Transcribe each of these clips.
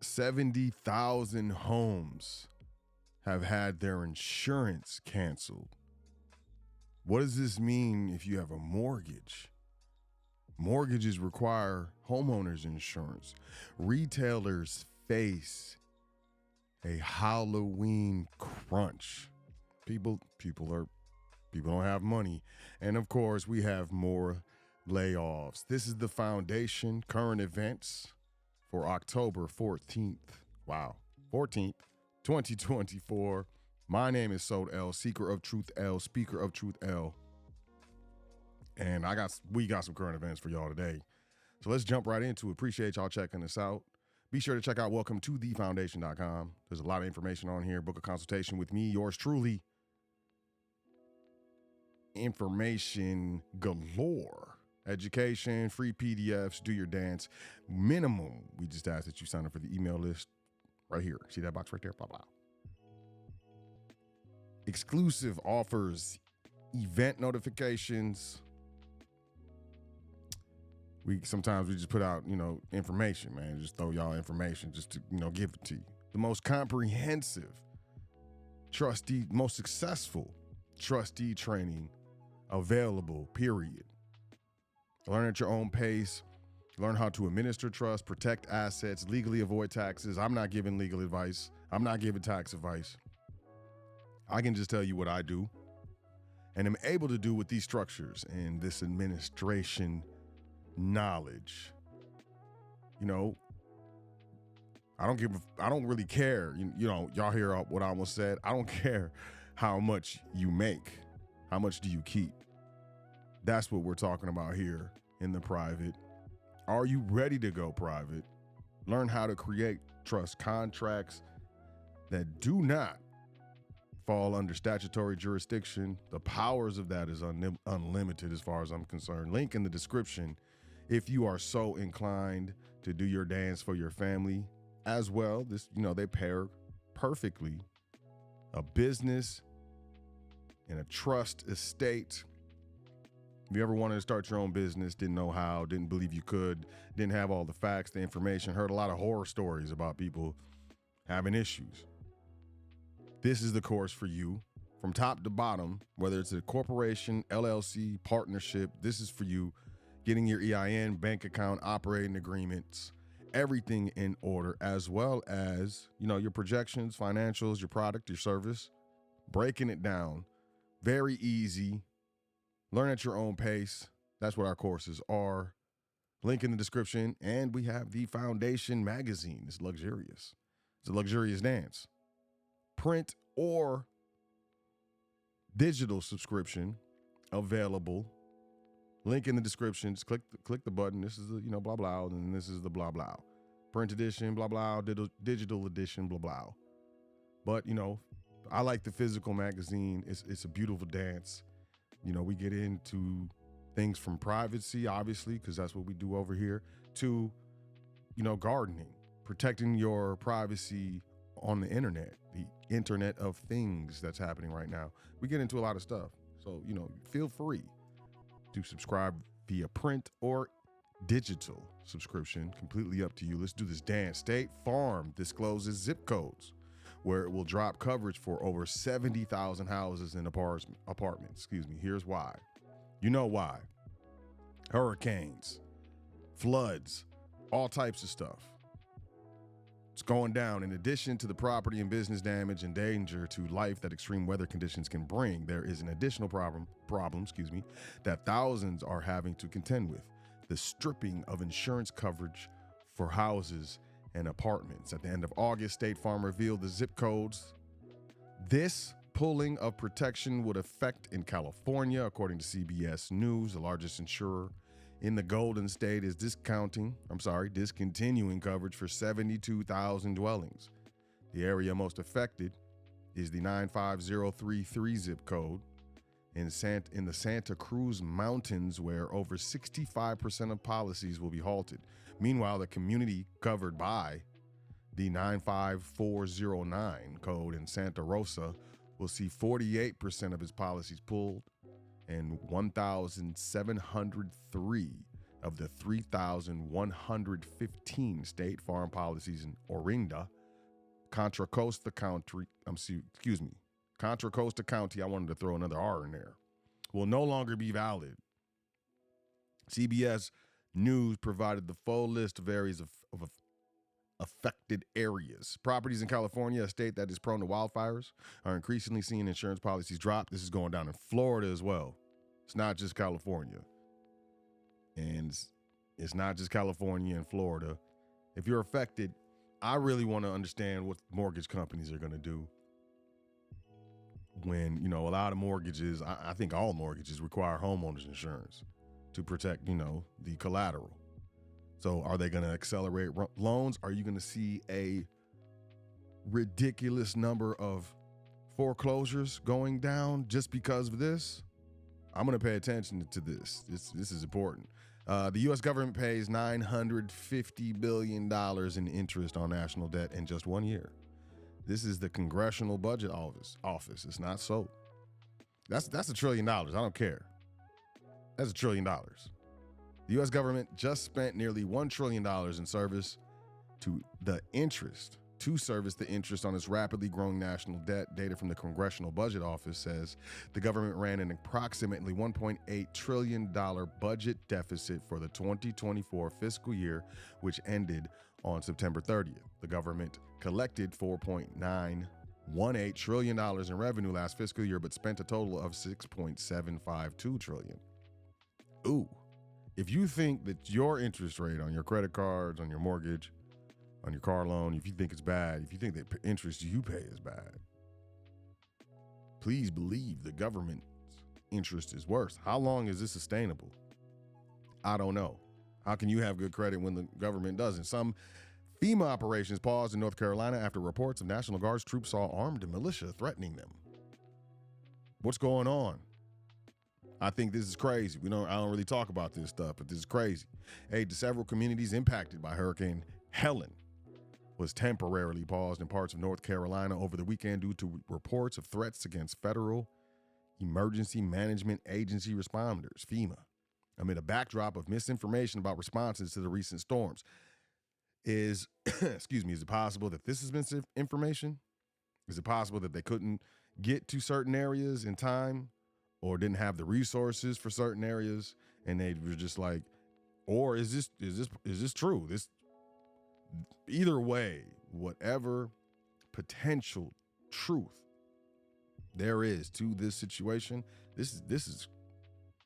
70,000 homes have had their insurance canceled. What does this mean if you have a mortgage? Mortgages require homeowners insurance. Retailers face a Halloween crunch. People don't have money. And of course, we have more layoffs. This is the foundation current events for October 14th. Wow. 14th, 2024. My name is Sot L, Seeker of Truth L, Speaker of Truth L. And we got some current events for y'all today. So let's jump right into it. Appreciate y'all checking us out. Be sure to check out welcometothefoundation.com. There's a lot of information on here. Book a consultation with me, yours truly. Information galore. Education, free PDFs, do your dance. Minimum, we just ask that you sign up for the email list right here. See that box right there? Blah, blah. Exclusive offers, event notifications. Sometimes we just put out, information, man. Just throw y'all information just to, give it to you. The most comprehensive trustee, most successful trustee training available, period. Learn at your own pace. Learn how to administer trust, protect assets, legally avoid taxes. I'm not giving legal advice. I'm not giving tax advice. I can just tell you what I do and am able to do with these structures and this administration knowledge. I don't really care. Y'all hear what I almost said. I don't care how much you make. How much do you keep? That's what we're talking about here in the private. Are you ready to go private? Learn how to create trust contracts that do not fall under statutory jurisdiction. The powers of that is unlimited as far as I'm concerned. Link in the description if you are so inclined to do your dance for your family as well. They pair perfectly. A business and a trust estate. If you ever wanted to start your own business, didn't know how, didn't believe you could, didn't have all the facts, the information, heard a lot of horror stories about people having issues. This is the course for you from top to bottom, whether it's a corporation, LLC, partnership. This is for you. Getting your EIN, bank account, operating agreements, everything in order, as well as, your projections, financials, your product, your service, breaking it down. Very easy. Learn at your own pace. That's what our courses are. Link in the description. And we have the Foundation magazine. It's luxurious. It's a luxurious dance. Print or digital subscription available. Link in the description. Just click the button. This is the, blah, blah. And this is the blah, blah. Print edition, blah, blah. Digital edition, blah, blah. But, I like the physical magazine. It's a beautiful dance. We get into things from privacy, obviously, because that's what we do over here, to, gardening, protecting your privacy on the internet of things that's happening right now. We get into a lot of stuff. So, feel free to subscribe via print or digital subscription. Completely up to you. Let's do this dance. State Farm discloses zip codes where it will drop coverage for over 70,000 houses and apartments. Here's why. You know why. Hurricanes, floods, all types of stuff. It's going down. In addition to the property and business damage and danger to life that extreme weather conditions can bring, there is an additional problem, that thousands are having to contend with: the stripping of insurance coverage for houses and apartments. At the end of August, State Farm revealed the zip codes this pulling of protection would affect in California. According to CBS News, the largest insurer in the Golden State is discontinuing coverage for 72,000 dwellings. The area most affected is the 95033 zip code in the Santa Cruz Mountains, where over 65% of policies will be halted. Meanwhile, the community covered by the 95409 code in Santa Rosa will see 48% of its policies pulled, and 1,703 of the 3,115 state farm policies in Orinda, Contra Costa County, Contra Costa County, I wanted to throw another R in there, will no longer be valid. CBS News provided the full list of areas of affected areas. Properties in California, a state that is prone to wildfires, are increasingly seeing insurance policies drop. This is going down in Florida as well. It's not just California. And it's not just California and Florida. If you're affected, I really want to understand what mortgage companies are going to do when, a lot of mortgages, I think all mortgages require homeowners insurance to protect, the collateral. So are they going to accelerate loans? Are you going to see a ridiculous number of foreclosures going down just because of this? I'm going to pay attention to this. This is important. The U.S. government pays $950 billion in interest on national debt in just 1 year. This is the Congressional Budget Office. It's not SOT. That's $1 trillion. I don't care. That's $1 trillion. The U.S. government just spent nearly $1 trillion in service to service the interest on its rapidly growing national debt. Data from the Congressional Budget Office says the government ran an approximately $1.8 trillion budget deficit for the 2024 fiscal year, which ended on September 30th. The government collected $4.918 trillion in revenue last fiscal year, but spent a total of $6.752 trillion. Ooh. If you think that your interest rate on your credit cards, on your mortgage, on your car loan, if you think it's bad, if you think the interest you pay is bad, please believe the government's interest is worse. How long is this sustainable? I don't know. How can you have good credit when the government doesn't? Some FEMA operations paused in North Carolina after reports of National Guard's troops saw armed militia threatening them. What's going on? I think this is crazy. I don't really talk about this stuff, but this is crazy. Aid to several communities impacted by Hurricane Helen was temporarily paused in parts of North Carolina over the weekend due to reports of threats against federal emergency management agency responders, FEMA, amid a backdrop of misinformation about responses to the recent storms. Is it possible that this is misinformation? Is it possible that they couldn't get to certain areas in time, or didn't have the resources for certain areas, and they were just like, or is this true? Either way, whatever potential truth there is to this situation, this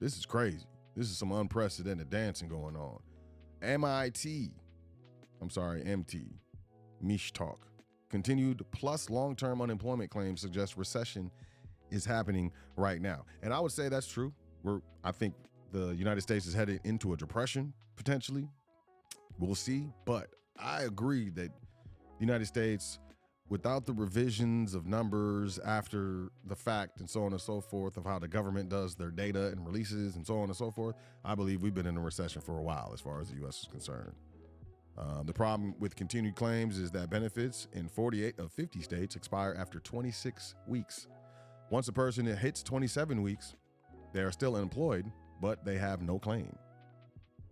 is crazy. This is some unprecedented dancing going on. MT, Mish Talk. Continued plus long-term unemployment claims suggest recession is happening right now. And I would say that's true. I think the United States is headed into a depression, potentially. We'll see. But I agree that the United States, without the revisions of numbers after the fact and so on and so forth of how the government does their data and releases and so on and so forth, I believe we've been in a recession for a while as far as the U.S. is concerned. The problem with continued claims is that benefits in 48 of 50 states expire after 26 weeks. Once a person hits 27 weeks, they are still employed, but they have no claim.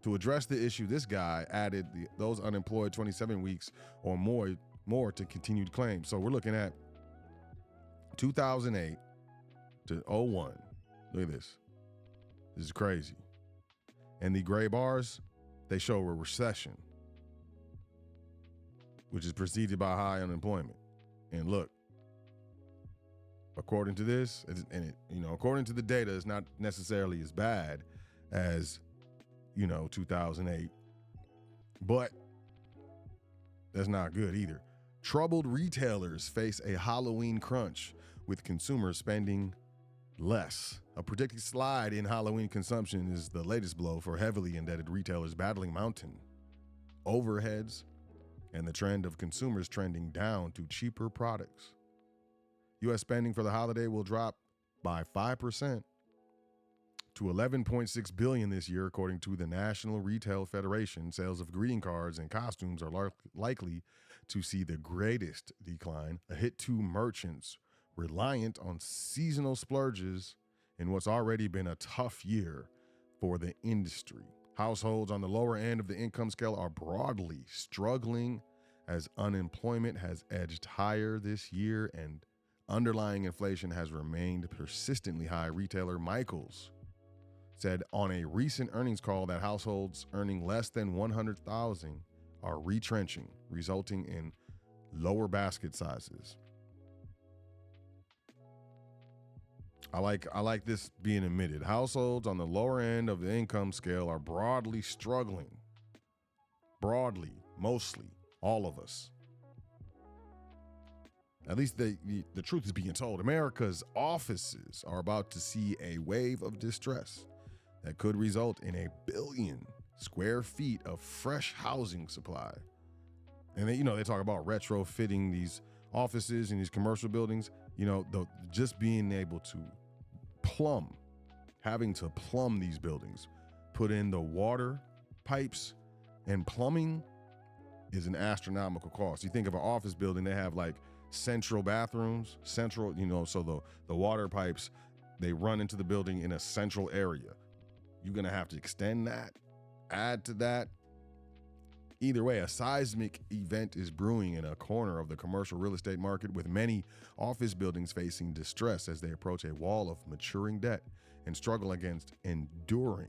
To address the issue, this guy added those unemployed 27 weeks or more to continued claims. So we're looking at 2008 to 01. Look at this. This is crazy. And the gray bars, they show a recession, which is preceded by high unemployment. And look, according to this, according to the data, it's not necessarily as bad as, 2008, but that's not good either. Troubled retailers face a Halloween crunch with consumers spending less. A predicted slide in Halloween consumption is the latest blow for heavily indebted retailers battling mounting overheads and the trend of consumers trending down to cheaper products. U.S. spending for the holiday will drop by 5% to $11.6 billion this year, according to the National Retail Federation. Sales of greeting cards and costumes are likely to see the greatest decline, a hit to merchants reliant on seasonal splurges in what's already been a tough year for the industry. Households on the lower end of the income scale are broadly struggling as unemployment has edged higher this year and underlying inflation has remained persistently high. Retailer Michaels said on a recent earnings call that households earning less than $100,000 are retrenching, resulting in lower basket sizes. I like this being admitted. Households on the lower end of the income scale are broadly struggling. Broadly, mostly, all of us. At least the truth is being told. America's offices are about to see a wave of distress that could result in 1 billion square feet of fresh housing supply. And they talk about retrofitting these offices and these commercial buildings. Just being able to having to plumb these buildings, put in the water pipes and plumbing is an astronomical cost. You think of an office building, they have like central bathrooms, so the water pipes, they run into the building in a central area. You're going to have to extend that, add to that. Either way, a seismic event is brewing in a corner of the commercial real estate market, with many office buildings facing distress as they approach a wall of maturing debt and struggle against enduring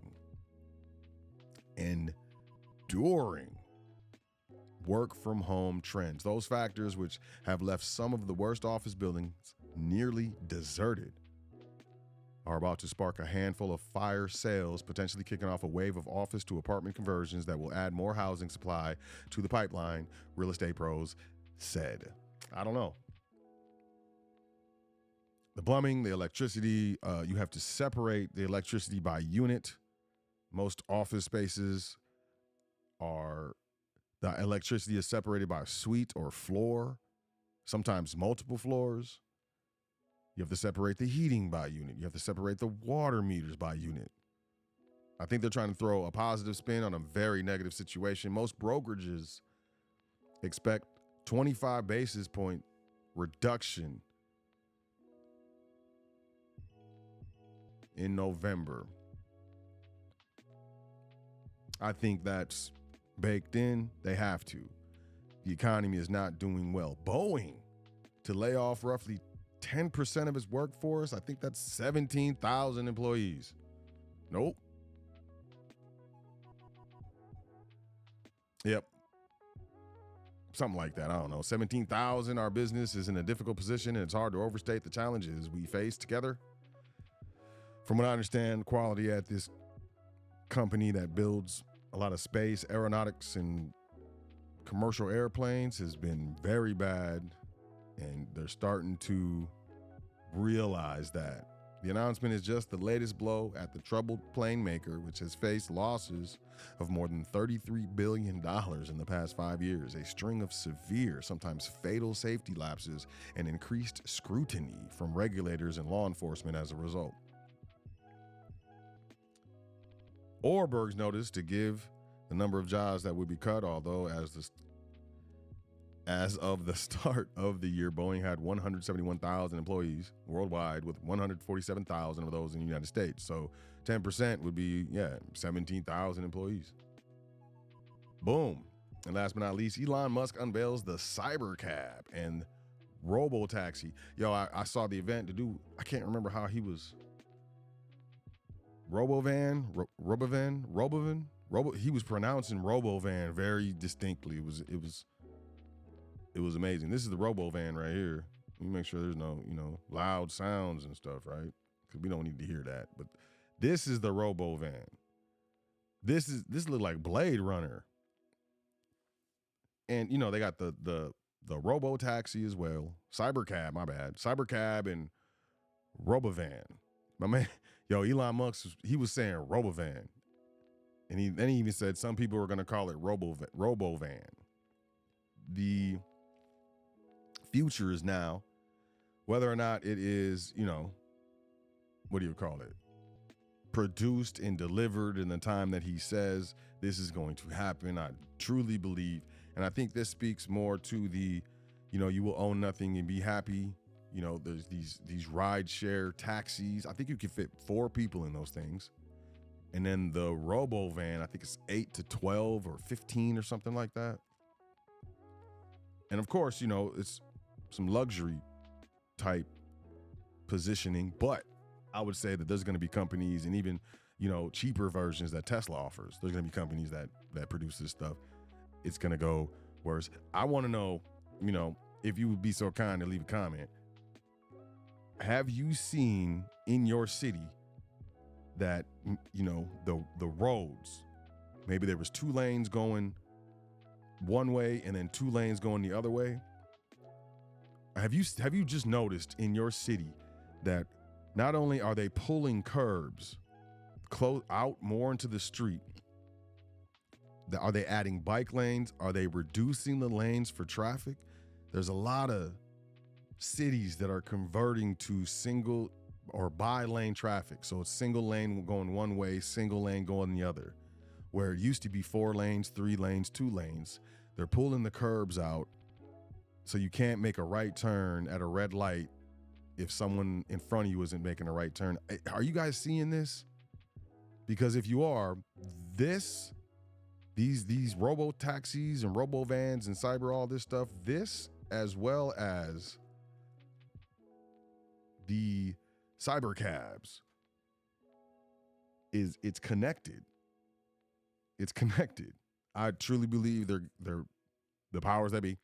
work from home trends. Those factors which have left some of the worst office buildings nearly deserted are about to spark a handful of fire sales, potentially kicking off a wave of office to apartment conversions that will add more housing supply to the pipeline, real estate pros said. I don't know. The plumbing, the electricity, you have to separate the electricity by unit. Most office spaces the electricity is separated by a suite or floor, sometimes multiple floors. You have to separate the heating by unit. You have to separate the water meters by unit. I think they're trying to throw a positive spin on a very negative situation. Most brokerages expect 25 basis point reduction in November. I think that's baked in. They have to. The economy is not doing well. Boeing to lay off roughly 10% of its workforce. I think that's 17,000 employees. Nope. Yep. Something like that. I don't know. 17,000. Our business is in a difficult position, and it's hard to overstate the challenges we face together. From what I understand, quality at this company that builds a lot of space, aeronautics, and commercial airplanes has been very bad. And they're starting to realize that. The announcement is just the latest blow at the troubled plane maker, which has faced losses of more than $33 billion in the past 5 years, a string of severe, sometimes fatal safety lapses, and increased scrutiny from regulators and law enforcement as a result. Orberg's notice to give the number of jobs that would be cut, although as of the start of the year, Boeing had 171,000 employees worldwide, with 147,000 of those in the United States. So 10% would be, 17,000 employees. Boom. And last but not least, Elon Musk unveils the Cybercab and Robo-Taxi. I saw the event I can't remember how he was. He was pronouncing Robovan very distinctly. It was amazing. This is the Robovan right here. Let me make sure there's no, loud sounds and stuff, right? Because we don't need to hear that. But this is the Robovan. This look like Blade Runner. And, they got the Robo-Taxi as well. Cybercab, my bad. Cybercab and Robovan. My man, Elon Musk, he was saying Robovan. And then he even said some people are going to call it Robovan. The future is now, whether or not it is, produced and delivered in the time that he says this is going to happen. I truly believe. And I think this speaks more to the, you will own nothing and be happy. There's these ride share taxis. I think you can fit 4 people in those things. And then the robo van, I think it's 8 to 12 or 15 or something like that. And of course, it's some luxury type positioning, but I would say that there's going to be companies and even, cheaper versions that Tesla offers. There's going to be companies that produce this stuff. It's going to go worse. I want to know, if you would be so kind to leave a comment. Have you seen in your city that, the roads, maybe there was 2 lanes going one way and then 2 lanes going the other way? Have you just noticed in your city that not only are they pulling curbs out more into the street, are they adding bike lanes? Are they reducing the lanes for traffic? There's a lot of cities that are converting to single or bi-lane traffic. So it's single lane going one way, single lane going the other. Where it used to be 4 lanes, 3 lanes, 2 lanes. They're pulling the curbs out so you can't make a right turn at a red light if someone in front of you isn't making a right turn. Are you guys seeing this? Because if you are, these robo taxis and robo vans and cyber, all this stuff, this as well as the cyber cabs, it's connected. It's connected. I truly believe they're the powers that be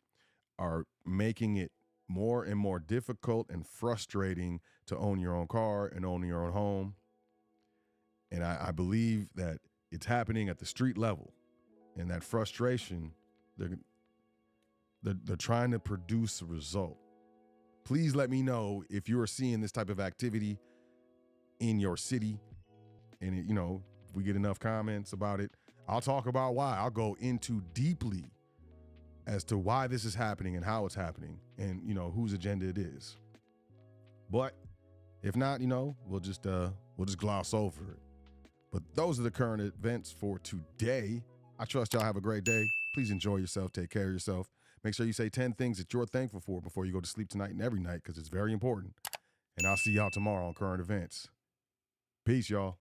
are making it more and more difficult and frustrating to own your own car and own your own home. And I believe that it's happening at the street level, and that frustration, they're trying to produce a result. Please let me know if you are seeing this type of activity in your city, and if we get enough comments about it, I'll talk about why. I'll go into deeply as to why this is happening and how it's happening and, whose agenda it is. But if not, we'll just gloss over it. But those are the current events for today. I trust y'all have a great day. Please enjoy yourself. Take care of yourself. Make sure you say 10 things that you're thankful for before you go to sleep tonight and every night, because it's very important. And I'll see y'all tomorrow on Current Events. Peace, y'all.